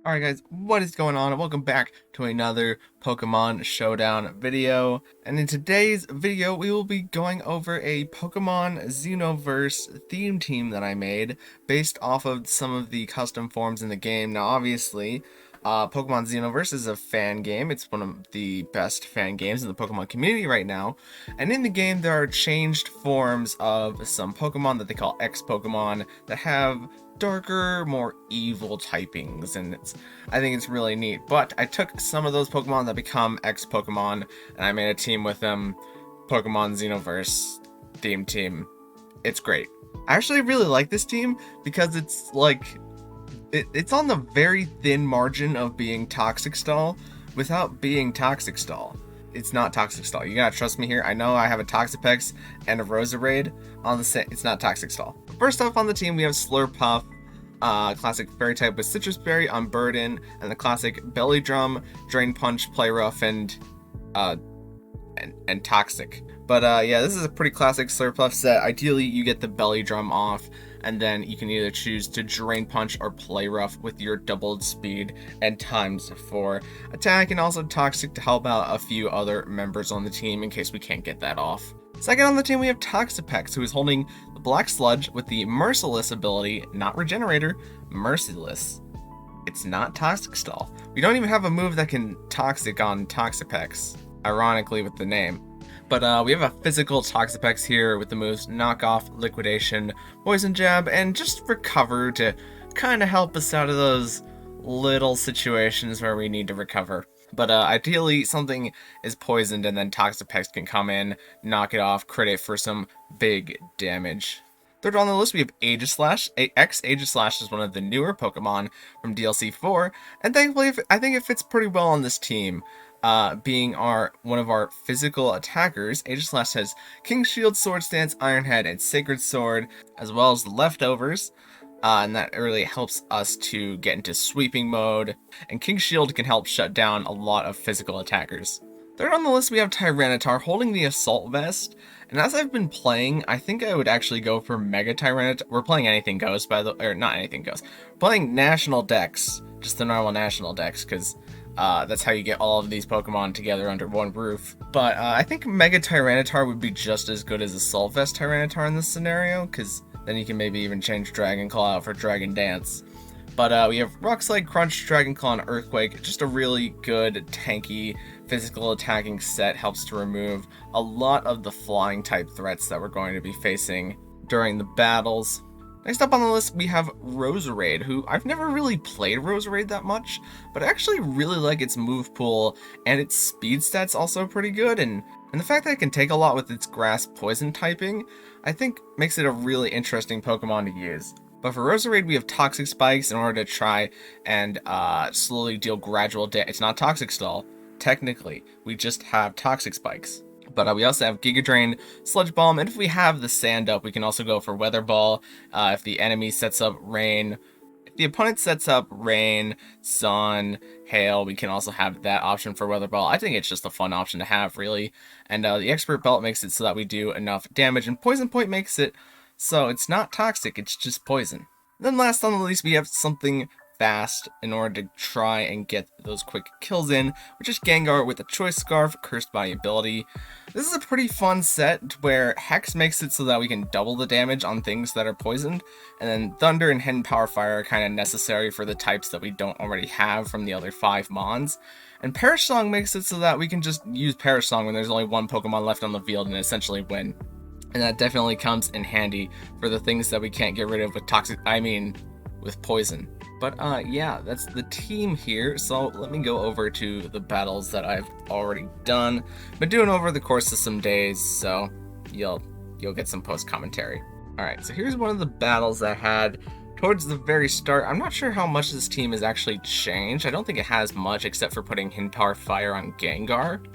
Alright guys, what is going on? Welcome back to another Pokemon Showdown video. And in today's video, we will be going over a Pokemon Xenoverse theme team that I made based off of some of the custom forms in the game. Now obviously, Pokemon Xenoverse is a fan game. It's one of the best fan games in the Pokemon community right now. And in the game, there are changed forms of some Pokemon that they call X-Pokemon that have darker, more evil typings, and I think it's really neat. But I took some of those Pokemon that become X-Pokemon, and I made a team with them, Pokemon Xenoverse theme team. It's great. I actually really like this team because it's like, it's on the very thin margin of being Toxic Stall without being Toxic Stall. It's not Toxic Stall. You gotta trust me here. I know I have a Toxapex and a Roserade on the same. It's not Toxic Stall. First off on the team, we have Slurpuff, classic Fairy type with Citrus Berry on Burden, and the classic Belly Drum, Drain Punch, Play Rough, and Toxic. But yeah, this is a pretty classic Slurpuff set. Ideally, you get the Belly Drum off, and then you can either choose to Drain Punch or Play Rough with your doubled speed and times for attack, and also Toxic to help out a few other members on the team in case we can't get that off. Second on the team, we have Toxapex, who is holding the Black Sludge with the Merciless ability, not Regenerator, Merciless. It's not Toxic Stall. We don't even have a move that can Toxic on Toxapex, ironically with the name. But we have a physical Toxapex here with the moves Knock Off, Liquidation, Poison Jab, and just Recover to kind of help us out of those little situations where we need to recover. But ideally, something is poisoned and then Toxapex can come in, knock it off, crit it for some big damage. Third on the list, we have Aegislash. Aegislash is one of the newer Pokemon from DLC 4, and thankfully, I think it fits pretty well on this team. Being one of our physical attackers, Aegislash has King Shield, Sword Stance, Iron Head, and Sacred Sword, as well as the leftovers. And that really helps us to get into sweeping mode, and King Shield can help shut down a lot of physical attackers. Third on the list, we have Tyranitar holding the Assault Vest, and as I've been playing, I think I would actually go for Mega Tyranitar. We're playing Anything Goes, or not Anything Goes. We're playing National Dex, just the normal National Dex, because that's how you get all of these Pokemon together under one roof. But I think Mega Tyranitar would be just as good as Assault Vest Tyranitar in this scenario, because then you can maybe even change Dragon Claw out for Dragon Dance. But we have Rock Slide, Crunch, Dragon Claw, and Earthquake. Just a really good, tanky, physical attacking set. Helps to remove a lot of the flying type threats that we're going to be facing during the battles. Next up on the list, we have Roserade, who I've never really played Roserade that much, but I actually really like its move pool, and its speed stats also pretty good, and the fact that it can take a lot with its grass poison typing, I think makes it a really interesting Pokemon to use. But for Roserade, we have Toxic Spikes in order to try and slowly deal gradual damage. It's not Toxic Stall, technically, we just have Toxic Spikes. But we also have Giga Drain, Sludge Bomb, and if we have the Sand up, we can also go for Weather Ball. If the enemy sets up Rain, if the opponent sets up Rain, Sun, Hail, we can also have that option for Weather Ball. I think it's just a fun option to have, really. And the Expert Belt makes it so that we do enough damage, and Poison Point makes it so it's not toxic, it's just poison. Then last on the list, we have something fast in order to try and get those quick kills in, which is Gengar with the Choice Scarf, Cursed Body ability. This is a pretty fun set where Hex makes it so that we can double the damage on things that are poisoned, and then Thunder and Hidden Power Fire are kind of necessary for the types that we don't already have from the other 5 Mons. And Perish Song makes it so that we can just use Perish Song when there's only one Pokemon left on the field and essentially win. And that definitely comes in handy for the things that we can't get rid of with poison. But yeah, that's the team here, so let me go over to the battles that I've already done. Been doing over the course of some days, so you'll get some post-commentary. Alright, so here's one of the battles I had towards the very start. I'm not sure how much this team has actually changed. I don't think it has much, except for putting Hidden Power Fire on Gengar.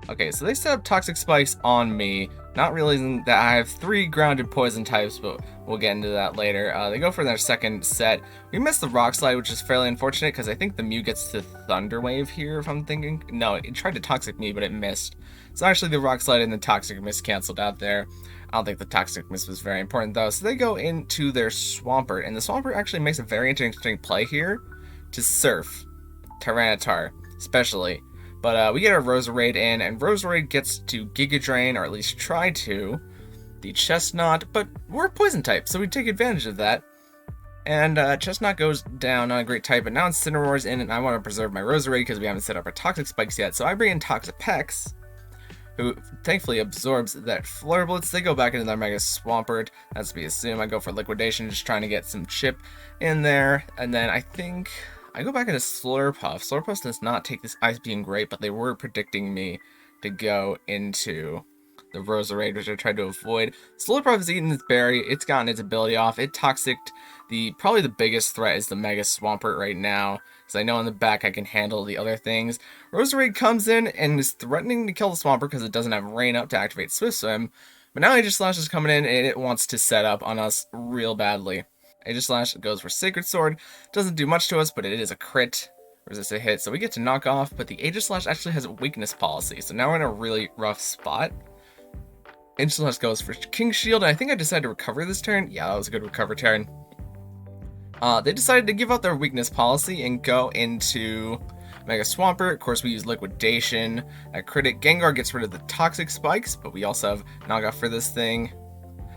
Okay, so they set up Toxic Spikes on me, not realizing that I have 3 grounded poison types, but we'll get into that later. They go for their second set. We missed the Rock Slide, which is fairly unfortunate, because I think the Mew gets to Thunder Wave here, if I'm thinking. No, it tried to Toxic me, but it missed. So actually the Rock Slide and the Toxic Miss canceled out there. I don't think the Toxic Miss was very important, though. So they go into their Swampert, and the Swampert actually makes a very interesting play here, to Surf, Tyranitar, especially. But we get our Roserade in, and Roserade gets to Giga Drain, or at least try to, the Chestnut, but we're Poison type, so we take advantage of that. And Chestnut goes down, not a great type, but now Incineroar's in, and I want to preserve my Roserade because we haven't set up our Toxic Spikes yet, so I bring in Toxapex, who thankfully absorbs that Flare Blitz. They go back into their Mega Swampert. That's to be assumed. I go for Liquidation, just trying to get some chip in there. And then I think I go back into Slurpuff. Slurpuff does not take this Ice Beam great, but they were predicting me to go into the Roserade, which I tried to avoid. Slurpuff has eaten its berry. It's gotten its ability off. It Toxic'd probably the biggest threat is the Mega Swampert right now, because I know in the back I can handle the other things. Roserade comes in and is threatening to kill the Swampert because it doesn't have Rain Up to activate Swift Swim. But now Aegislash is coming in and it wants to set up on us real badly. Aegislash goes for Sacred Sword. Doesn't do much to us, but it is a crit. Resist a hit, so we get to knock off, but the Aegislash actually has a weakness policy, so now we're in a really rough spot. Aegislash goes for King Shield, and I think I decided to recover this turn. Yeah, that was a good recover turn. They decided to give up their weakness policy and go into Mega Swampert. Of course, we use Liquidation. At Critic, Gengar gets rid of the Toxic Spikes, but we also have Naga for this thing.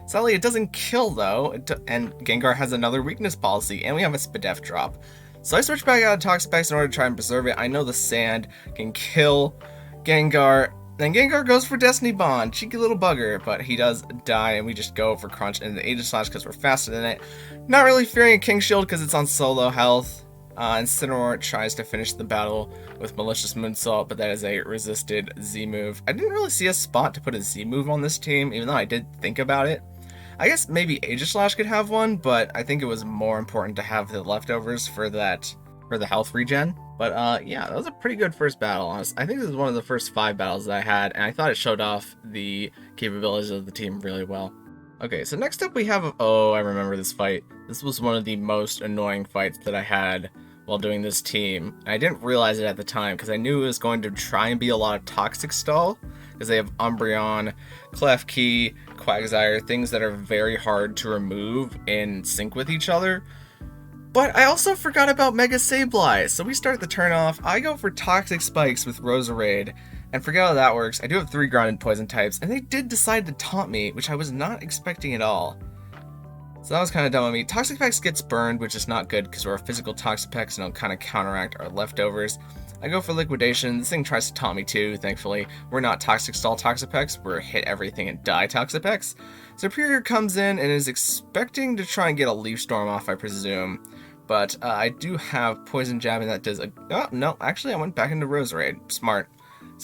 Sadly, it doesn't kill, though, and Gengar has another weakness policy, and we have a Spadef drop. So I switch back out of Toxic Spikes in order to try and preserve it. I know the Sand can kill Gengar. Then Gengar goes for Destiny Bond, cheeky little bugger, but he does die, and we just go for Crunch into the Aegislash because we're faster than it. Not really fearing a King Shield because it's on solo health. Incineroar tries to finish the battle with Malicious Moonsault, but that is a resisted Z move. I didn't really see a spot to put a Z move on this team, even though I did think about it. I guess maybe Aegislash could have one, but I think it was more important to have the leftovers for the health regen. But yeah, that was a pretty good first battle. I think this is one of the first 5 battles that I had, and I thought it showed off the capabilities of the team really well. Okay, so next up we have, oh, I remember this fight. This was one of the most annoying fights that I had while doing this team. I didn't realize it at the time, because I knew it was going to try and be a lot of Toxic Stall, because they have Umbreon, Klefki, Quagsire, things that are very hard to remove in sync with each other. But I also forgot about Mega Sableye, so we start the turn off. I go for Toxic Spikes with Roserade, and forget how that works. I do have 3 grounded poison types, and they did decide to taunt me, which I was not expecting at all. So that was kind of dumb of me. Toxapex gets burned, which is not good because we're a physical Toxapex and it'll kind of counteract our leftovers. I go for Liquidation. This thing tries to taunt me too, thankfully. We're not Toxic Stall Toxapex, we're hit everything and die Toxapex. Superior comes in and is expecting to try and get a Leaf Storm off, I presume. But I do have Poison Jab, and that does a... Oh, no, actually I went back into Roserade. Smart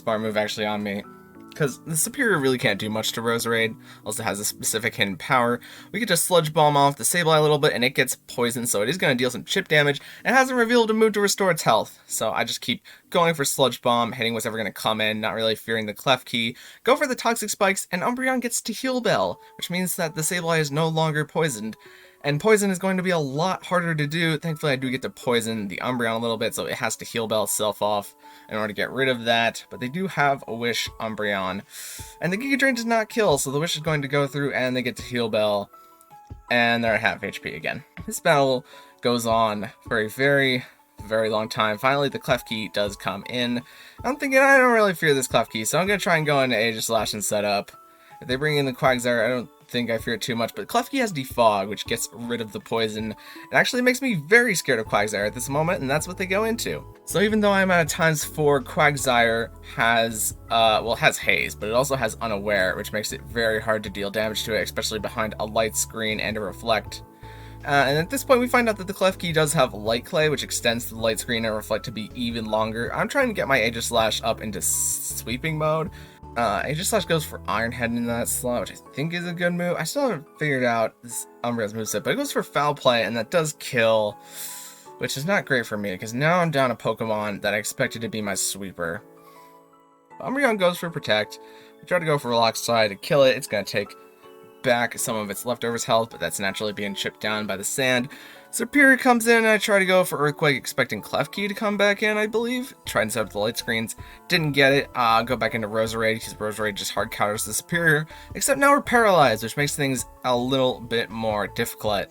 move actually on me. Because the Superior really can't do much to Roserade, also has a specific hidden power. We get to Sludge Bomb off the Sableye a little bit, and it gets poisoned, so it is going to deal some chip damage. It hasn't revealed a move to restore its health, so I just keep going for Sludge Bomb, hitting what's ever going to come in, not really fearing the Klefki. Go for the Toxic Spikes, and Umbreon gets to Heal Bell, which means that the Sableye is no longer poisoned. And poison is going to be a lot harder to do. Thankfully, I do get to poison the Umbreon a little bit, so it has to Heal Bell itself off in order to get rid of that. But they do have a Wish Umbreon. And the Giga Drain does not kill, so the Wish is going to go through, and they get to Heal Bell. And they're at half HP again. This battle goes on for a very, very long time. Finally, the Klefki does come in. I'm thinking, I don't really fear this Klefki, so I'm going to try and go into Aegislash and set up. If they bring in the Quagsire, I don't think I fear it too much, but Klefki has Defog, which gets rid of the poison. It actually makes me very scared of Quagsire at this moment, and that's what they go into. So even though I'm at a ×4, Quagsire has, has Haze, but it also has Unaware, which makes it very hard to deal damage to it, especially behind a Light Screen and a Reflect. And at this point we find out that the Klefki does have Light Clay, which extends the Light Screen and Reflect to be even longer. I'm trying to get my Aegislash up into sweeping mode. Aegislash goes for Iron Head in that slot, which I think is a good move. I still haven't figured out this Umbreon's moveset, but it goes for Foul Play, and that does kill, which is not great for me, because now I'm down a Pokemon that I expected to be my sweeper. Umbreon goes for Protect. We try to go for Relax Side to kill it. It's going to take back some of its leftovers health, but that's naturally being chipped down by the sand. Superior comes in, and I try to go for Earthquake, expecting Klefki to come back in, I believe. Tried and set up the light screens, didn't get it. Go back into Roserade, because Roserade just hard counters the Superior, except now we're paralyzed, which makes things a little bit more difficult.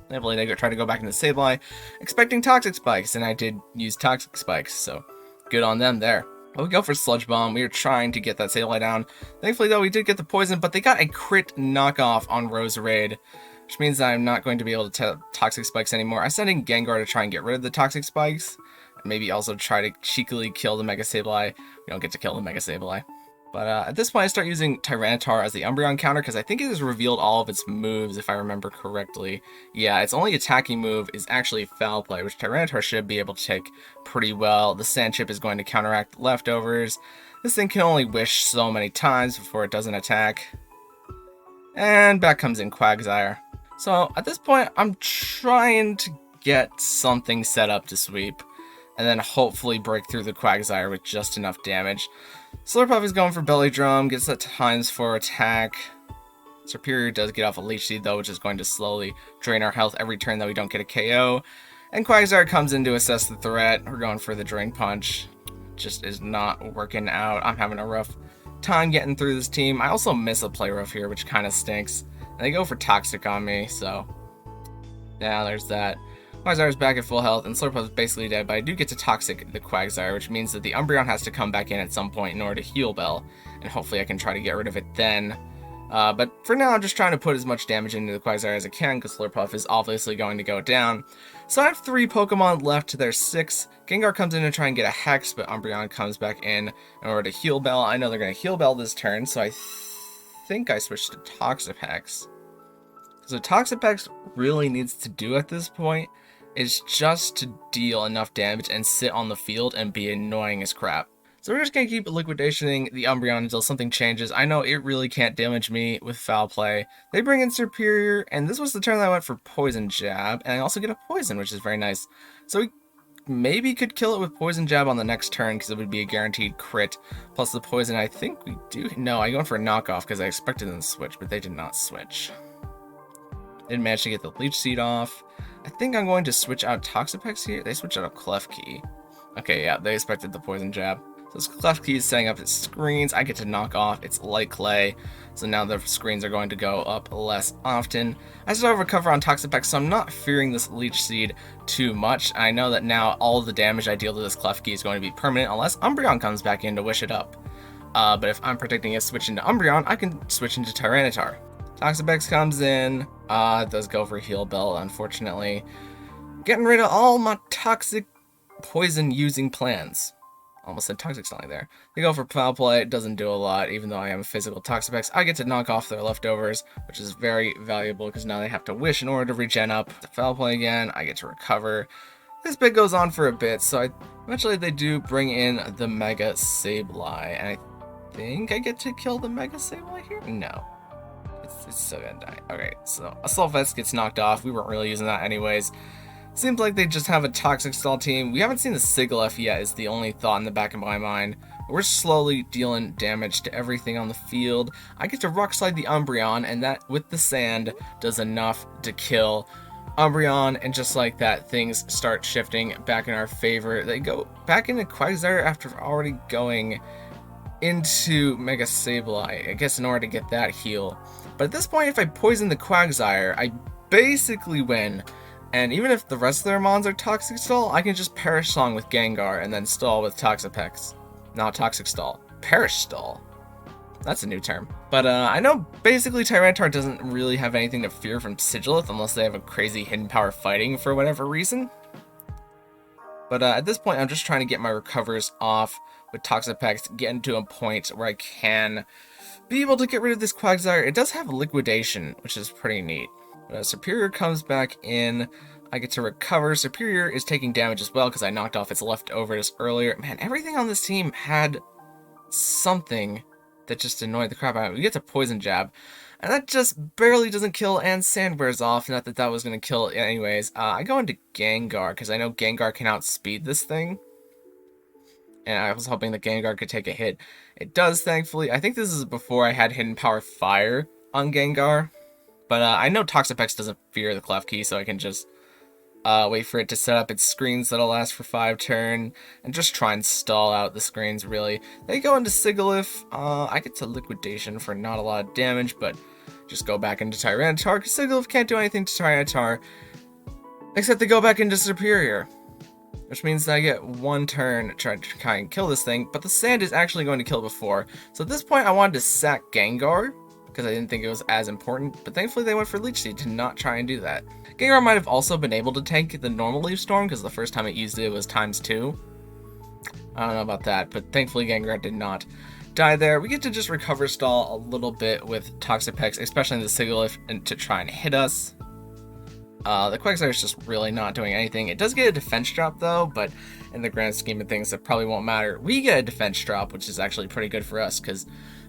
Thankfully, they tried to go back into Sableye, expecting Toxic Spikes, and I did use Toxic Spikes, so good on them there. But we go for Sludge Bomb. We are trying to get that Sableye down. Thankfully, though, we did get the poison, but they got a crit knockoff on Roserade, which means that I'm not going to be able to Toxic Spikes anymore. I sent in Gengar to try and get rid of the Toxic Spikes, and maybe also try to cheekily kill the Mega Sableye. We don't get to kill the Mega Sableye. But at this point, I start using Tyranitar as the Umbreon counter, because I think it has revealed all of its moves, if I remember correctly. Yeah, its only attacking move is actually Foul Play, which Tyranitar should be able to take pretty well. The Sand Chip is going to counteract Leftovers. This thing can only wish so many times before it doesn't attack. And back comes in Quagsire. So at this point, I'm trying to get something set up to sweep, and then hopefully break through the Quagsire with just enough damage. Slurpuff is going for Belly Drum, gets that times 4 attack. Serperior does get off a Leech Seed though, which is going to slowly drain our health every turn that we don't get a KO. And Quagsire comes in to assess the threat. We're going for the Drain Punch. Just is not working out. I'm having a rough time getting through this team. I also miss a Play Rough here, which kind of stinks. And they go for Toxic on me, so yeah, there's that. Quagsire's back at full health, and Slurpuff's basically dead, but I do get to Toxic the Quagsire, which means that the Umbreon has to come back in at some point in order to heal Bell, and hopefully I can try to get rid of it then. But for now, I'm just trying to put as much damage into the Quagsire as I can, because Slurpuff is obviously going to go down. So I have 3 Pokemon left to their 6. Gengar comes in to try and get a Hex, but Umbreon comes back in order to heal Bell. I know they're going to heal Bell this turn, so I think I switched to Toxapex. So Toxapex really needs to do at this point is just to deal enough damage and sit on the field and be annoying as crap. So we're just going to keep liquidationing the Umbreon until something changes. I know it really can't damage me with Foul Play. They bring in Serperior, and this was the turn that I went for Poison Jab, and I also get a Poison, which is very nice. So we maybe could kill it with Poison Jab on the next turn, because it would be a guaranteed crit. Plus the Poison, I think we do... No, I went for a knockoff, because I expected them to switch, but they did not switch. Didn't manage to get the Leech Seed off. I think I'm going to switch out Toxapex here. They switched out a Klefki. Okay, yeah, they expected the Poison Jab. So this Klefki is setting up its screens. I get to knock off its Light Clay. So now the screens are going to go up less often. I still have Recover on Toxapex, so I'm not fearing this Leech Seed too much. I know that now all the damage I deal to this Klefki is going to be permanent unless Umbreon comes back in to wish it up. But if I'm predicting a switch into Umbreon, I can switch into Tyranitar. Toxapex comes in, it does go for Heal Bell, unfortunately. Getting rid of all my toxic poison using plans. Almost said Toxic Stalling there. They go for Foul Play, it doesn't do a lot, even though I am a physical Toxapex. I get to knock off their Leftovers, which is very valuable because now they have to wish in order to regen up. The Foul Play again, I get to recover. This bit goes on for a bit, so eventually they do bring in the Mega Sableye, and I think I get to kill the Mega Sableye here? No. It's still gonna die. Okay, so Assault Vest gets knocked off. We weren't really using that anyways. Seems like they just have a Toxic Stall team. We haven't seen the Sigilyph yet is the only thought in the back of my mind. We're slowly dealing damage to everything on the field. I get to Rock Slide the Umbreon, and that, with the sand, does enough to kill Umbreon, and just like that, things start shifting back in our favor. They go back into Quagsire after already going into Mega Sableye, I guess in order to get that heal. But at this point, if I poison the Quagsire, I basically win. And even if the rest of their mons are Toxic Stall, I can just Perish Song with Gengar and then stall with Toxapex. Not Toxic Stall. Perish Stall. That's a new term. But I know basically Tyranitar doesn't really have anything to fear from Sigilyph unless they have a crazy hidden power fighting for whatever reason. But at this point, I'm just trying to get my recovers off with Toxapex, getting to a point where I can be able to get rid of this Quagsire. It does have liquidation, which is pretty neat. But Serperior comes back in. I get to recover. Serperior is taking damage as well because I knocked off its Leftovers earlier. Man, everything on this team had something that just annoyed the crap out of me. We get to Poison Jab, and that just barely doesn't kill, and Sand wears off. Not that that was going to kill it anyways. I go into Gengar because I know Gengar can outspeed this thing. And I was hoping that Gengar could take a hit. It does, thankfully. I think this is before I had Hidden Power Fire on Gengar. But I know Toxapex doesn't fear the Klefki, so I can just wait for it to set up its screens that'll last for 5 turns, and just try and stall out the screens, really. They go into Sigilyph. I get to Liquidation for not a lot of damage, but just go back into Tyranitar, because Sigilyph can't do anything to Tyranitar. Except they go back into Superior, which means that I get one turn to try and kill this thing, but the sand is actually going to kill before. So at this point, I wanted to sack Gengar, because I didn't think it was as important, but thankfully they went for Leech Seed to not try and do that. Gengar might have also been able to tank the normal Leaf Storm, because the first time it used it was ×2. I don't know about that, but thankfully Gengar did not die there. We get to just recover stall a little bit with Toxapex, especially in the Sigilyph, and to try and hit us. The Quagsire is just really not doing anything. It does get a defense drop though, but in the grand scheme of things, it probably won't matter. We get a defense drop, which is actually pretty good for us, because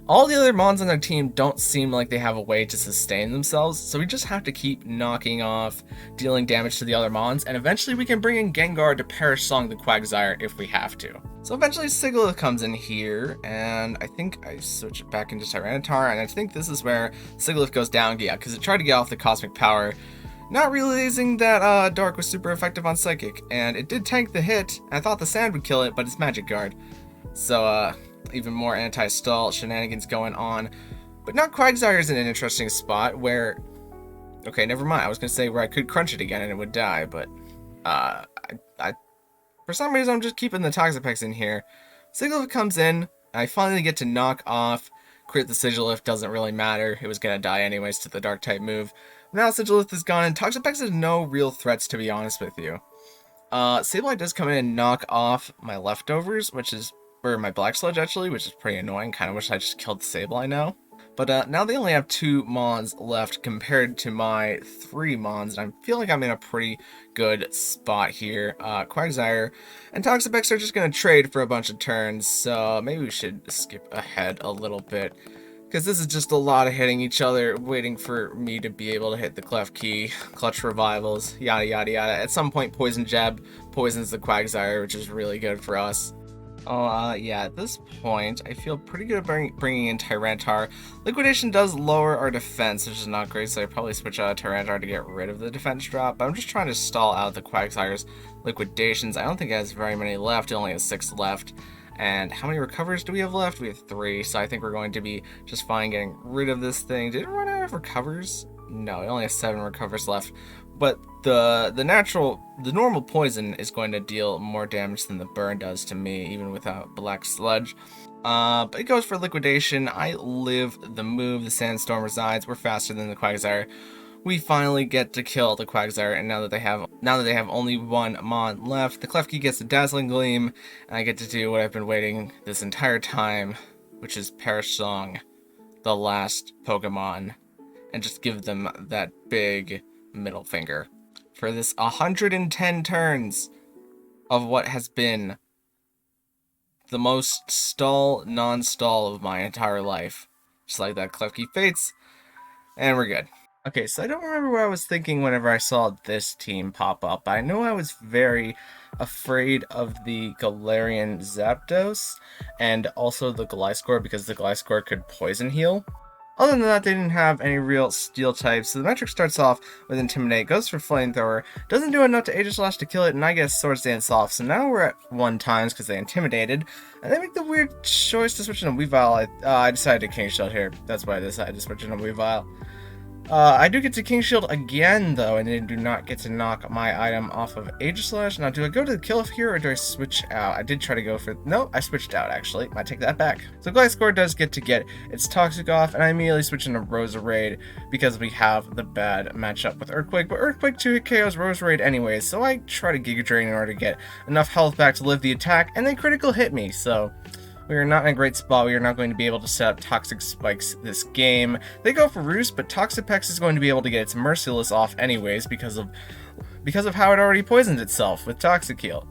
all the other Mons on their team don't seem like they have a way to sustain themselves, so we just have to keep knocking off, dealing damage to the other Mons, and eventually we can bring in Gengar to Perish Song the Quagsire if we have to. So eventually Sigilyph comes in here, and I think I switch it back into Tyranitar, and I think this is where Sigilyph goes down, yeah, because it tried to get off the Cosmic Power, not realizing that Dark was super effective on Psychic, and it did tank the hit. I thought the sand would kill it, but it's Magic Guard. So, even more anti-stall shenanigans going on. But now Quagsire is in an interesting spot where... Okay, never mind. I was going to say where I could crunch it again and it would die, but... for some reason, I'm just keeping the Toxapex in here. Sigilyph comes in, I finally get to knock off. Crit the Sigilyph, doesn't really matter. It was going to die anyways to the Dark-type move. Now Sigilyph is gone, and Toxapex has no real threats, to be honest with you. Sableye does come in and knock off my leftovers, or my Black Sludge, actually, which is pretty annoying. Kind of wish I just killed the Sableye now. But now they only have 2 Mons left compared to my 3 Mons, and I feel like I'm in a pretty good spot here. Quagsire and Toxapex are just going to trade for a bunch of turns, so maybe we should skip ahead a little bit. Because this is just a lot of hitting each other, waiting for me to be able to hit the Clef Key, clutch revivals, yada yada yada. At some point, Poison Jab poisons the Quagsire, which is really good for us. Yeah, at this point, I feel pretty good about bringing in Tyranitar. Liquidation does lower our defense, which is not great, so I probably switch out Tyranitar to get rid of the defense drop. But I'm just trying to stall out the Quagsire's liquidations. I don't think it has very many left, it only has 6 left. And how many recovers do we have left? We have 3, so I think we're going to be just fine getting rid of this thing. Did it run out of recovers? No, it only has 7 recovers left. But the normal poison is going to deal more damage than the burn does to me, even without Black Sludge. But it goes for liquidation. I live the move. The Sandstorm resides. We're faster than the Quagsire. We finally get to kill the Quagsire, and now that they have only 1 Mon left, the Klefki gets a Dazzling Gleam, and I get to do what I've been waiting this entire time, which is Perish Song, the last Pokemon, and just give them that big middle finger for this 110 turns of what has been the most non-stall of my entire life. Just like that, Klefki fates, and we're good. Okay, so I don't remember what I was thinking whenever I saw this team pop up. I know I was very afraid of the Galarian Zapdos and also the Gliscor because the Gliscor could Poison Heal. Other than that, they didn't have any real steel types, so the metric starts off with Intimidate, goes for Flamethrower, doesn't do enough to Aegislash to kill it, and I get Swords Dance off. So now we're at 1 times because they intimidated, and they make the weird choice to switch into Weavile. I decided to King Shield here. That's why I decided to switch into Weavile. I do get to King Shield again, though, and I do not get to knock my item off of Aegislash. Now, do I go to the kill here, or do I switch out? I did try to go for... No, I switched out, actually. Might take that back. So Gliscor does get to get its Toxic off, and I immediately switch into Roserade because we have the bad matchup with Earthquake. But Earthquake 2-hit KOs Roserade anyways, so I try to Giga Drain in order to get enough health back to live the attack, and they critical hit me, so... We are not in a great spot. We are not going to be able to set up Toxic Spikes this game. They go for Roost, but Toxapex is going to be able to get its Merciless off anyways because of how it already poisoned itself with Toxic Heal,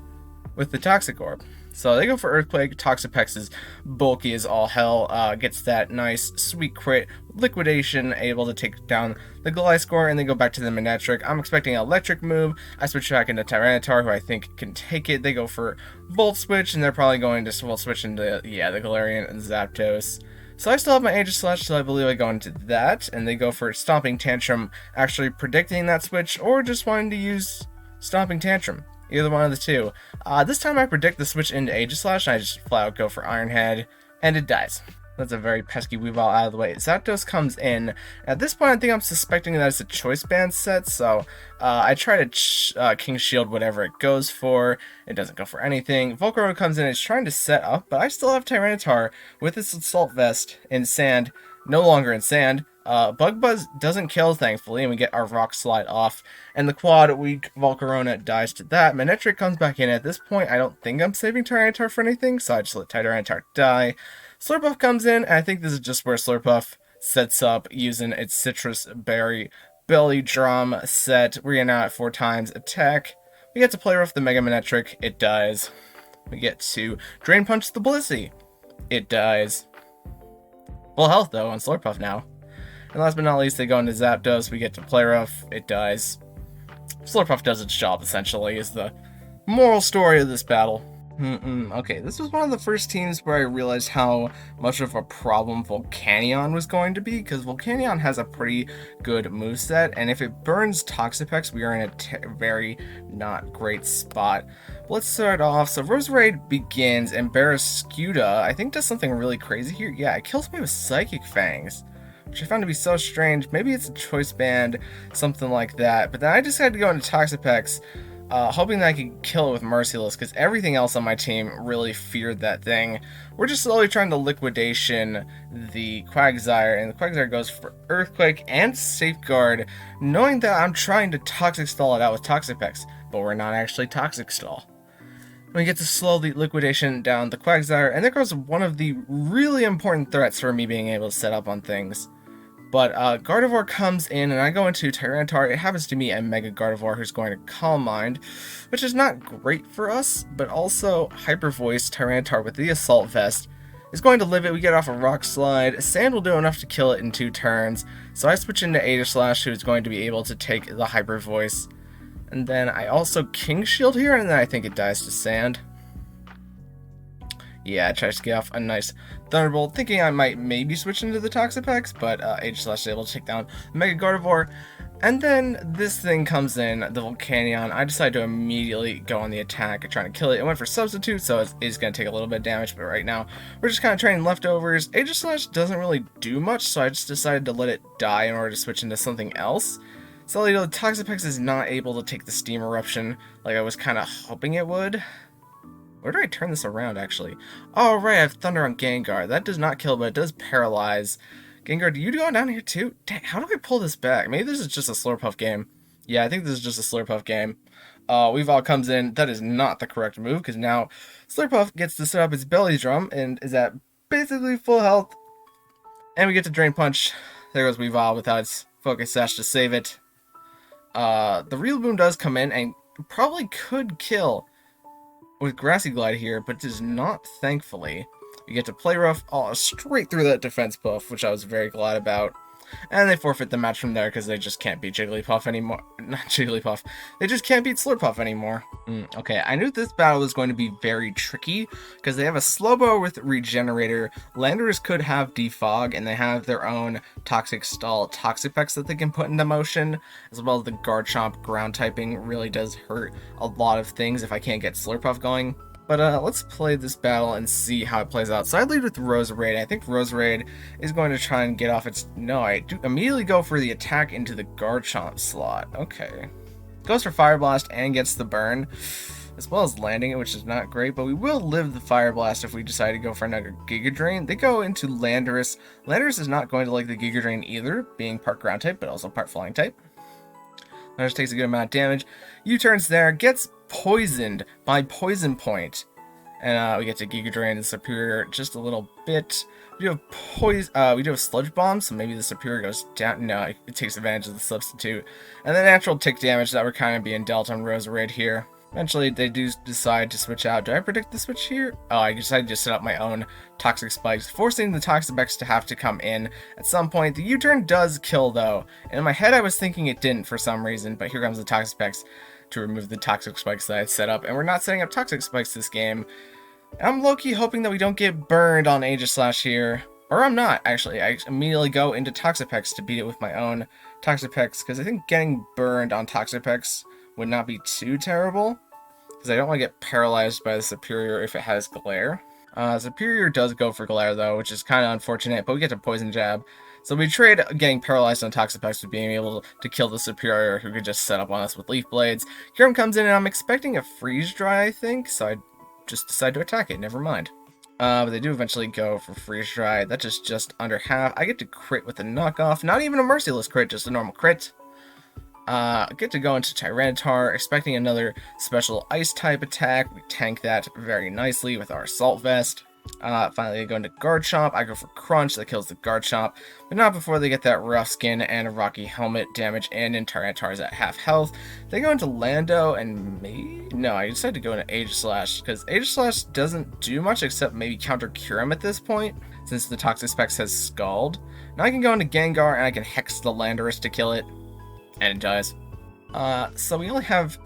with the Toxic Orb. So they go for Earthquake. Toxapex is bulky as all hell, gets that nice sweet crit, liquidation, able to take down the Gliscor, and they go back to the Manectric. I'm expecting an electric move. I switch back into Tyranitar, who I think can take it. They go for Volt Switch, and they're probably going to Volt Switch into, yeah, the Galarian and Zapdos. So I still have my Aegislash, so I believe I go into that, and they go for Stomping Tantrum, actually predicting that switch, or just wanting to use Stomping Tantrum. Either one of the two. This time I predict the switch into Aegislash, and I just flat out go for Iron Head, and it dies. That's a very pesky Weavile out of the way. Zapdos comes in. At this point, I think I'm suspecting that it's a choice band set, so I try to King Shield whatever it goes for. It doesn't go for anything. Volcarona comes in, it's trying to set up, but I still have Tyranitar with its Assault Vest in sand, no longer in sand. Bug Buzz doesn't kill, thankfully, and we get our Rock Slide off. And the quad weak Volcarona dies to that. Manectric comes back in. At this point, I don't think I'm saving Tyranitar for anything, so I just let Tyranitar die. Slurpuff comes in, and I think this is just where Slurpuff sets up using its Citrus Berry Belly Drum set. We're now at 4 times attack. We get to play rough the Mega Manectric. It dies. We get to Drain Punch the Blissey. It dies. Full health, though, on Slurpuff now. And last but not least, they go into Zapdos. We get to play rough. It dies. Slurpuff does its job, essentially, is the moral story of this battle. Okay, this was one of the first teams where I realized how much of a problem Volcanion was going to be, because Volcanion has a pretty good moveset, and if it burns Toxapex, we are in a very not great spot. Let's start off. So Roserade begins, and Barraskewda, I think, does something really crazy here. Yeah, it kills me with Psychic Fangs, which I found to be so strange. Maybe it's a choice band, something like that. But then I decided to go into Toxapex, hoping that I could kill it with Merciless, because everything else on my team really feared that thing. We're just slowly trying to liquidation the Quagsire, and the Quagsire goes for Earthquake and Safeguard, knowing that I'm trying to Toxic Stall it out with Toxapex, but we're not actually Toxic Stall. We get to slow the liquidation down the Quagsire, and there goes one of the really important threats for me being able to set up on things. But Gardevoir comes in, and I go into Tyranitar. It happens to be a Mega Gardevoir who's going to Calm Mind, which is not great for us, but also Hyper Voice Tyranitar with the Assault Vest is going to live it. We get off a Rock Slide. Sand will do enough to kill it in 2 turns, so I switch into Aegislash, who's going to be able to take the Hyper Voice. And then I also King Shield here, and then I think it dies to Sand. Yeah, I tries to get off a nice Thunderbolt, thinking I might maybe switch into the Toxapex, but Aegislash is able to take down Mega Gardevoir. And then this thing comes in, the Volcanion. I decide to immediately go on the attack, trying to kill it. It went for Substitute, so it's going to take a little bit of damage, but right now we're just kind of trading leftovers. Aegislash doesn't really do much, so I just decided to let it die in order to switch into something else. So, you know, the Toxapex is not able to take the Steam Eruption like I was kind of hoping it would. Where do I turn this around, actually? Oh, right, I have Thunder on Gengar. That does not kill, but it does paralyze. Gengar, do you go down here too? Dang, how do I pull this back? Maybe this is just a Slurpuff game. Yeah, I think this is just a Slurpuff game. Weavile comes in. That is not the correct move, because now Slurpuff gets to set up its Belly Drum and is at basically full health. And we get to Drain Punch. There goes Weavile without its Focus Sash to save it. The Rillaboom does come in and probably could kill with Grassy Glide here, but does not, thankfully. You get to play rough straight through that defense buff, which I was very glad about. And they forfeit the match from there because they just can't beat Jigglypuff anymore. Not Jigglypuff. They just can't beat Slurpuff anymore. Okay, I knew this battle was going to be very tricky because they have a Slowbo with Regenerator. Landorus could have Defog, and they have their own Toxic Stall Toxapex that they can put into motion, as well as the Garchomp ground typing really does hurt a lot of things if I can't get Slurpuff going. But let's play this battle and see how it plays out. So I lead with Roserade. I think Roserade is going to try and get off its... No, I do immediately go for the attack into the Garchomp slot. Okay. Goes for Fire Blast and gets the burn, as well as landing it, which is not great. But we will live the Fire Blast if we decide to go for another Giga Drain. They go into Landorus. Landorus is not going to like the Giga Drain either, being part ground type, but also part flying type. Landorus takes a good amount of damage. U-turns there, gets poisoned by Poison Point, and we get to Giga Drain the Superior just a little bit. We do have Sludge Bomb, so maybe the Superior goes down. No, it takes advantage of the Substitute, and the natural tick damage that we're kind of being dealt on Roserade here. Eventually, they do decide to switch out. Do I predict the switch here? Oh, I decided to set up my own Toxic Spikes, forcing the Toxapex to have to come in at some point. The U-turn does kill, though, and in my head I was thinking it didn't for some reason, but here comes the Toxapex to remove the Toxic Spikes that I had set up, and we're not setting up Toxic Spikes this game. I'm low-key hoping that we don't get burned on Aegislash here, or I'm not, actually. I immediately go into Toxapex to beat it with my own Toxapex, because I think getting burned on Toxapex would not be too terrible, because I don't want to get paralyzed by the Superior if it has Glare. Superior does go for Glare, though, which is kind of unfortunate, but we get to Poison Jab. So we trade getting paralyzed on Toxapex with being able to kill the Superior, who could just set up on us with Leaf Blades. Kyurem comes in, and I'm expecting a Freeze Dry, I think, so I just decide to attack it. Never mind. But they do eventually go for Freeze Dry. That's just under half. I get to crit with a knockoff. Not even a Merciless crit, just a normal crit. Get to go into Tyranitar, expecting another special Ice-type attack. We tank that very nicely with our Assault Vest. Finally, I go into Garchomp. I go for Crunch, that kills the Garchomp, but not before they get that Rough Skin and a Rocky Helmet damage, and in Tyranitar's at half health. They go into Lando, and no, I decided to go into Aegislash, because Aegislash doesn't do much except maybe counter Kyurem at this point, since the Toxapex has Scald. Now I can go into Gengar, and I can Hex the Landorus to kill it. And it does. So we only have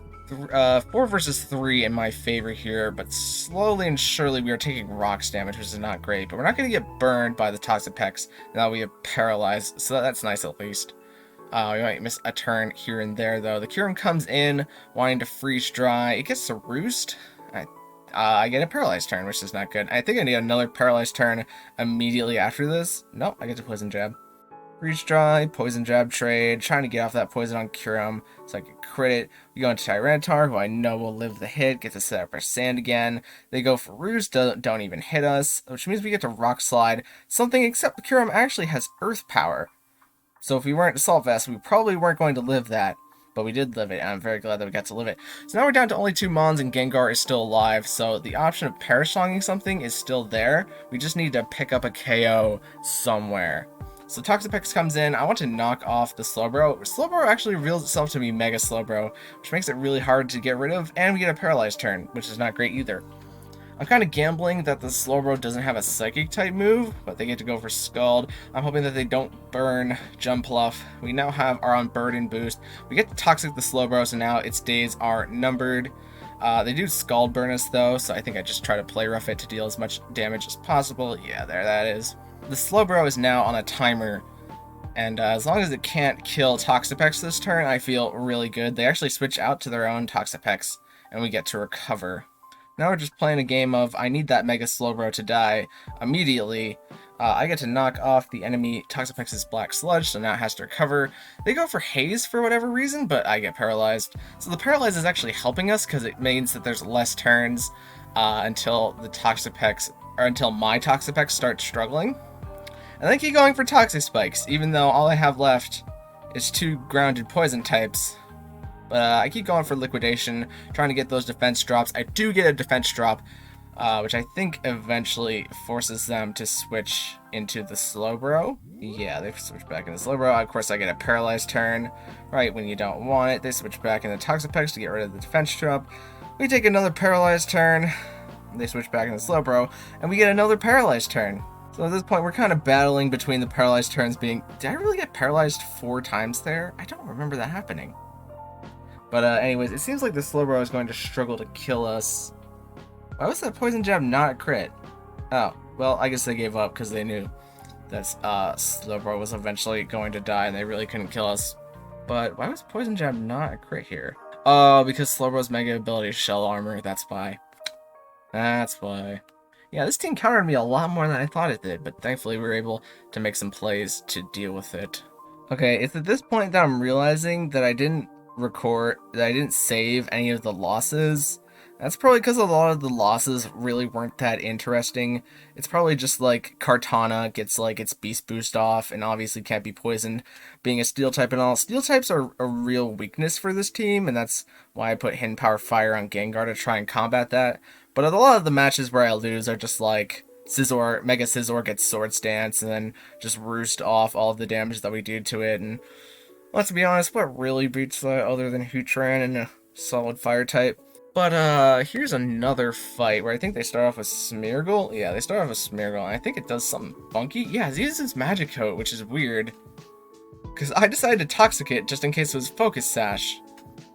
4 versus 3 in my favor here, but slowly and surely we are taking rocks damage, which is not great. But we're not going to get burned by the Toxapex now we have paralyzed, so that's nice at least. We might miss a turn here and there, though. The Kyurem comes in, wanting to Freeze Dry. It gets to Roost. I get a paralyzed turn, which is not good. I think I need another paralyzed turn immediately after this. Nope, I get to Poison Jab. Freeze Dry, Poison Jab trade, trying to get off that poison on Kyurem so I can crit it. We go into Tyranitar, who I know will live the hit, get to set up our Sand again. They go for Roost, don't even hit us, which means we get to Rock Slide, something except Kyurem actually has Earth Power. So if we weren't Assault Vest, we probably weren't going to live that, but we did live it, and I'm very glad that we got to live it. So now we're down to only 2 Mons, and Gengar is still alive, so the option of Perish Songing something is still there. We just need to pick up a KO somewhere. So Toxapex comes in. I want to knock off the Slowbro. Slowbro actually reveals itself to be Mega Slowbro, which makes it really hard to get rid of, and we get a paralyzed turn, which is not great either. I'm kind of gambling that the Slowbro doesn't have a Psychic type move, but they get to go for Scald. I'm hoping that they don't burn Jumpluff. We now have our Unburden boost. We get to Toxic the Slowbro, so now its days are numbered. They do Scald burn us though, so I think I just try to play rough it to deal as much damage as possible. Yeah, there that is. The Slowbro is now on a timer, and as long as it can't kill Toxapex this turn, I feel really good. They actually switch out to their own Toxapex, and we get to recover. Now we're just playing a game of, I need that Mega Slowbro to die immediately. I get to knock off the enemy Toxapex's Black Sludge, so now it has to recover. They go for Haze for whatever reason, but I get paralyzed. So the Paralyze is actually helping us, because it means that there's less turns until the Toxapex, or until my Toxapex starts struggling. And I keep going for Toxic Spikes, even though all I have left is 2 grounded poison types. But I keep going for Liquidation, trying to get those defense drops. I do get a defense drop, which I think eventually forces them to switch into the Slowbro. Yeah, they switch back into Slowbro. Of course, I get a paralyzed turn right when you don't want it. They switch back into Toxapex to get rid of the defense drop. We take another paralyzed turn. They switch back into Slowbro, and we get another paralyzed turn. So at this point, we're kind of battling between the paralyzed turns being... Did I really get paralyzed 4 times there? I don't remember that happening. But anyways, it seems like the Slowbro is going to struggle to kill us. Why was that Poison Jab not a crit? Oh, well, I guess they gave up because they knew that Slowbro was eventually going to die and they really couldn't kill us. But why was Poison Jab not a crit here? Oh, because Slowbro's Mega ability is Shell Armor. That's why. That's why. Yeah, this team countered me a lot more than I thought it did, but thankfully we were able to make some plays to deal with it. Okay, it's at this point that I'm realizing that I didn't save any of the losses. That's probably because a lot of the losses really weren't that interesting. It's probably just like Kartana gets like its Beast Boost off and obviously can't be poisoned, being a Steel type and all. Steel types are a real weakness for this team, and that's why I put Hidden Power Fire on Gengar to try and combat that. But a lot of the matches where I lose are just like Mega Scizor gets Sword Stance and then just roost off all of the damage that we do to it. And let's be honest, what really beats that other than Hootran and a solid fire type? But here's another fight where I think they start off with Smeargle. Yeah, they start off with Smeargle, and I think it does something funky. Yeah, it uses Magic Coat, which is weird. Because I decided to Toxic it just in case it was Focus Sash.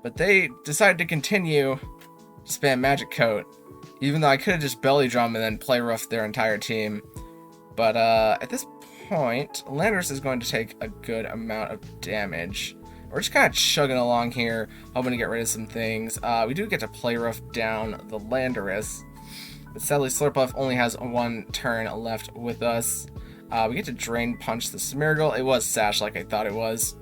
But they decided to continue to spam Magic Coat. Even though I could have just Belly Drum and then play rough their entire team. But at this point, Landorus is going to take a good amount of damage. We're just kind of chugging along here, hoping to get rid of some things. We do get to play rough down the Landorus. But sadly, Slurpuff only has 1 turn left with us. We get to Drain Punch the Smeargle. It was Sash like I thought it was.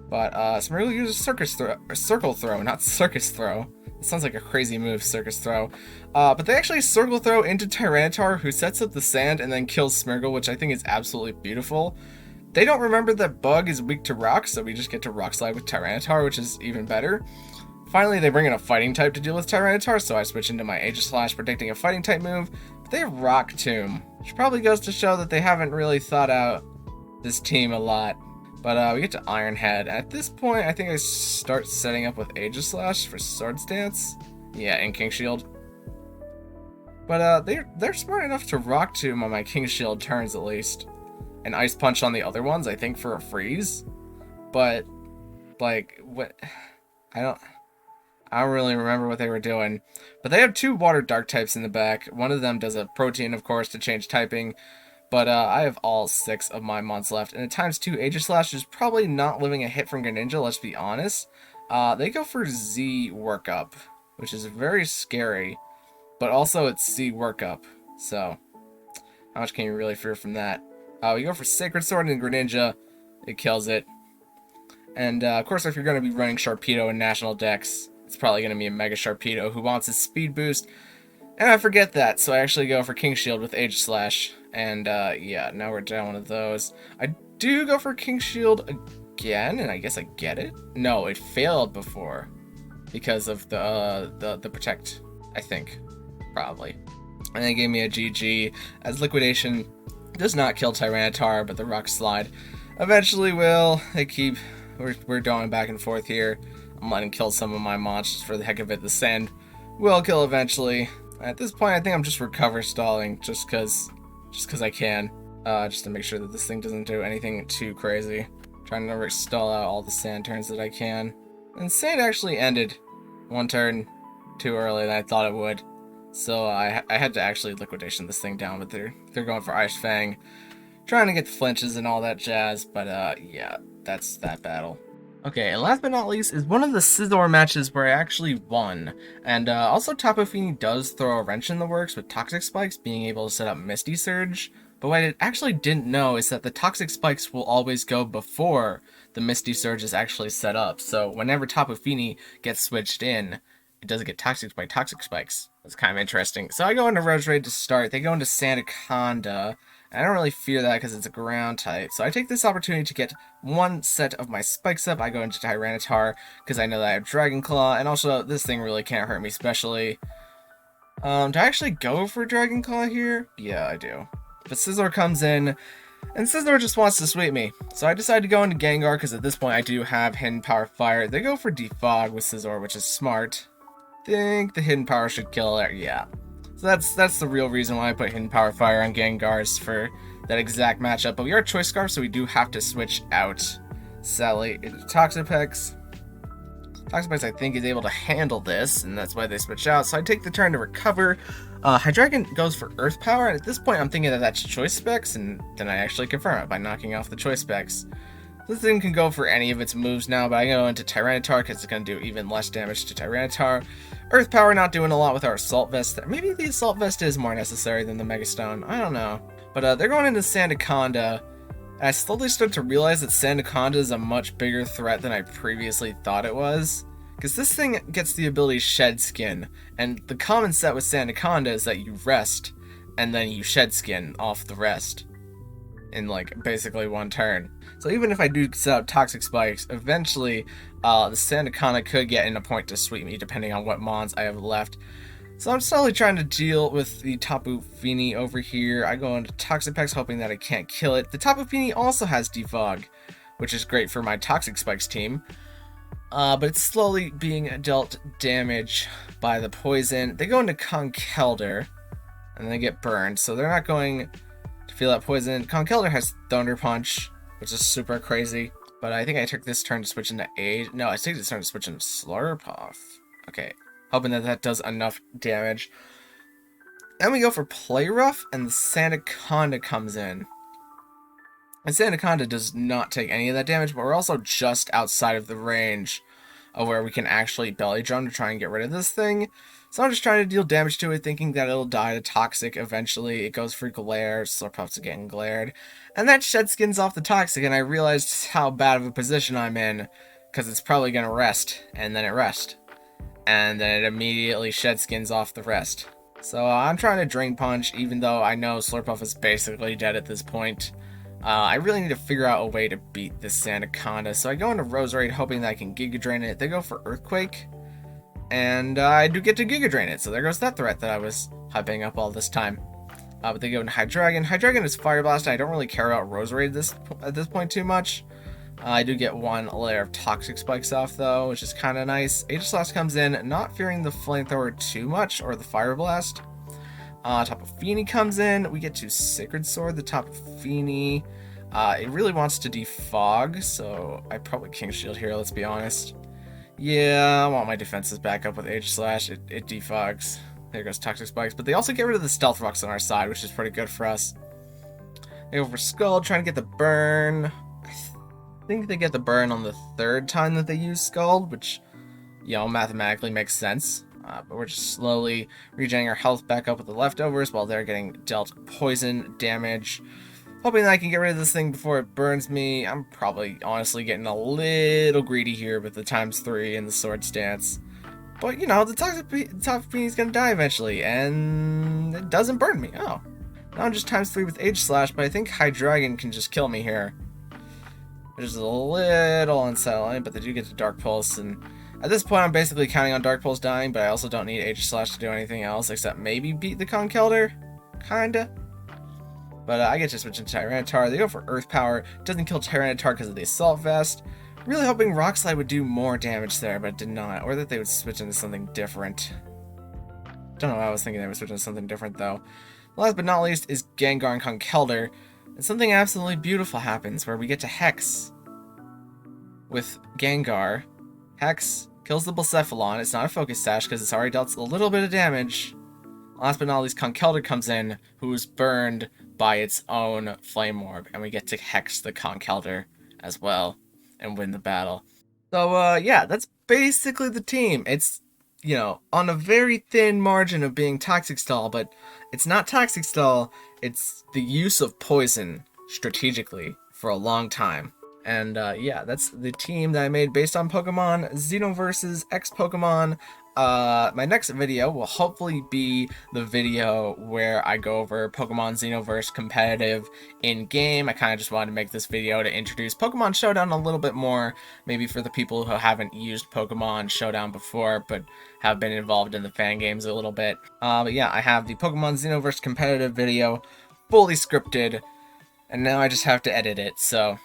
But Smeargle uses Circle Throw, not Circus Throw. It sounds like a crazy move, Circus Throw. But they actually Circle Throw into Tyranitar, who sets up the sand and then kills Smeargle, which I think is absolutely beautiful. They don't remember that Bug is weak to Rock, so we just get to Rock Slide with Tyranitar, which is even better. Finally, they bring in a Fighting type to deal with Tyranitar, so I switch into my Aegislash, predicting a Fighting type move. But they have Rock Tomb, which probably goes to show that they haven't really thought out this team a lot. But we get to Iron Head. At this point, I think I start setting up with Aegislash for Swords Dance. Yeah, and King Shield. But they're smart enough to Rock Tomb on my King Shield turns at least. And Ice Punch on the other ones, I think, for a freeze. But, like, what? I don't really remember what they were doing. But they have 2 Water Dark types in the back. One of them does a Protein, of course, to change typing. But I have all 6 of my mons left. And at times 2 Aegislash is probably not living a hit from Greninja, let's be honest. They go for Z Workup, which is very scary. But also it's Z Workup. So, how much can you really fear from that? We go for Sacred Sword and Greninja. It kills it. And of course, if you're going to be running Sharpedo in National Dex, it's probably going to be a Mega Sharpedo who wants his speed boost. And I forget that, so I actually go for King Shield with Aegislash. And yeah, now we're down one of those. I do go for King Shield again, and I guess I get it. No, it failed before because of the Protect, I think, probably. And they gave me a GG, as Liquidation does not kill Tyranitar, but the Rock Slide eventually will. We're going back and forth here. I'm letting kill some of my monsters for the heck of it. The Sand will kill eventually. At this point, I think I'm just recover stalling, just cause I can, just to make sure that this thing doesn't do anything too crazy. Trying to stall out all the Sand turns that I can. And Sand actually ended 1 turn too early than I thought it would. So I had to actually Liquidation this thing down, but they're going for Ice Fang, trying to get the flinches and all that jazz. But yeah, that's that battle. Okay, and last but not least is one of the Scizor matches where I actually won. And also Tapu Fini does throw a wrench in the works with Toxic Spikes being able to set up Misty Surge. But what I actually didn't know is that the Toxic Spikes will always go before the Misty Surge is actually set up. So whenever Tapu Fini gets switched in, it doesn't get Toxic by Toxic Spikes. That's kind of interesting. So I go into Roserade to start. They go into Sandaconda. I don't really fear that because it's a ground type. So I take this opportunity to get 1 set of my spikes up. I go into Tyranitar because I know that I have Dragon Claw. And also, this thing really can't hurt me, especially. Do I actually go for Dragon Claw here? Yeah, I do. But Scizor comes in, and Scizor just wants to sweep me. So I decide to go into Gengar because at this point I do have Hidden Power Fire. They go for Defog with Scizor, which is smart. Think the Hidden Power should kill it. Yeah. So that's the real reason why I put Hidden Power Fire on Gengars for that exact matchup. But we are Choice Scarf, so we do have to switch out Sally. Toxapex. Toxapex, I think, is able to handle this, and that's why they switch out. So I take the turn to recover. Hydreigon goes for Earth Power, and at this point I'm thinking that that's Choice Specs, and then I actually confirm it by knocking off the Choice Specs. This thing can go for any of its moves now, but I go into Tyranitar because it's going to do even less damage to Tyranitar. Earth Power not doing a lot with our Assault Vest. Maybe the Assault Vest is more necessary than the Mega Stone. I don't know. But they're going into Sandaconda. And I slowly start to realize that Sandaconda is a much bigger threat than I previously thought it was. Because this thing gets the ability Shed Skin. And the common set with Sandaconda is that you rest, and then you Shed Skin off the rest. In like basically 1 turn. So even if I do set up Toxic Spikes, eventually the Sandaconda could get in a point to sweep me depending on what mons I have left. So I'm slowly trying to deal with the Tapu Fini over here. I go into Toxapex hoping that I can't kill it. The Tapu Fini also has Defog, which is great for my Toxic Spikes team. But it's slowly being dealt damage by the poison. They go into Conkeldurr, and they get burned, so they're not going to feel that poison. Conkeldurr has Thunder Punch, which is super crazy. But I think I took this turn to switch into Age. No, I took this turn to switch into Slurpuff. Okay, hoping that that does enough damage. Then we go for Play Rough, and the Sandaconda comes in. And Sandaconda does not take any of that damage, but we're also just outside of the range where we can actually belly drum to try and get rid of this thing. So I'm just trying to deal damage to it, thinking that it'll die to Toxic eventually. It goes for Glare, Slurpuff's getting glared. And that shed skins off the Toxic, and I realized how bad of a position I'm in, because it's probably going to rest, and then it rests. And then it immediately shed skins off the rest. So I'm trying to Drain Punch, even though I know Slurpuff is basically dead at this point. I really need to figure out a way to beat this Sandaconda, so I go into Roserade hoping that I can Giga Drain it. They go for Earthquake, and I do get to Giga Drain it, so there goes that threat that I was hyping up all this time. But they go into Hydreigon. Hydreigon is Fire Blast, and I don't really care about Roserade at this point too much. I do get one layer of Toxic Spikes off, though, which is kind of nice. Aegislash comes in, not fearing the Flamethrower too much, or the Fire Blast. Tapu Fini comes in. We get to Sacred Sword, the Tapu Fini. It really wants to defog, so I probably King Shield here, let's be honest. Yeah, I want my defenses back up with Aegislash. It defogs. There goes Toxic Spikes, but they also get rid of the Stealth Rocks on our side, which is pretty good for us. They go for Scald, trying to get the burn. I think they get the burn on the third time that they use Scald, which, you know, mathematically makes sense. But we're just slowly regenerating our health back up with the leftovers while they're getting dealt poison damage. Hoping that I can get rid of this thing before it burns me. I'm probably honestly getting a little greedy here with the ×3 and the Sword Stance. But, you know, the Tapu Fini is going to die eventually, and it doesn't burn me. Oh. Now I'm just ×3 with Aegislash, but I think Hydreigon can just kill me here. Which is a little unsettling, but they do get to Dark Pulse, and at this point I'm basically counting on Dark Pulse dying, but I also don't need Aegislash to do anything else except maybe beat the Conkeldurr. Kinda. But I get to switch into Tyranitar. They go for Earth Power. Doesn't kill Tyranitar because of the Assault Vest. Really hoping Rock Slide would do more damage there, but it did not. Or that they would switch into something different. Don't know why I was thinking they would switch into something different, though. Last but not least is Gengar and Conkeldurr. And something absolutely beautiful happens where we get to Hex with Gengar. Hex kills the Blacephalon. It's not a Focus Sash because it's already dealt a little bit of damage. Last but not least, Conkeldurr comes in, who is burned by its own Flame Orb, and we get to Hex the Conkeldurr as well and win the battle. So, yeah, that's basically the team. It's, you know, on a very thin margin of being Toxic Stall, but it's not Toxic Stall, it's the use of poison strategically for a long time. And, yeah, that's the team that I made based on Pokemon Xenoverse's X Pokemon. My next video will hopefully be the video where I go over Pokemon Xenoverse competitive in-game. I kind of just wanted to make this video to introduce Pokemon Showdown a little bit more, maybe for the people who haven't used Pokemon Showdown before, but have been involved in the fan games a little bit. But yeah, I have the Pokemon Xenoverse competitive video fully scripted, and now I just have to edit it, so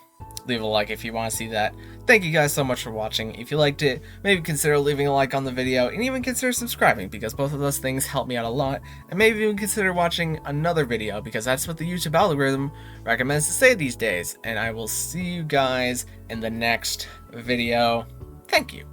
leave a like if you want to see that. Thank you guys so much for watching. If you liked it, maybe consider leaving a like on the video, and even consider subscribing, because both of those things help me out a lot. And maybe even consider watching another video, because that's what the YouTube algorithm recommends to say these days. And I will see you guys in the next video. Thank you.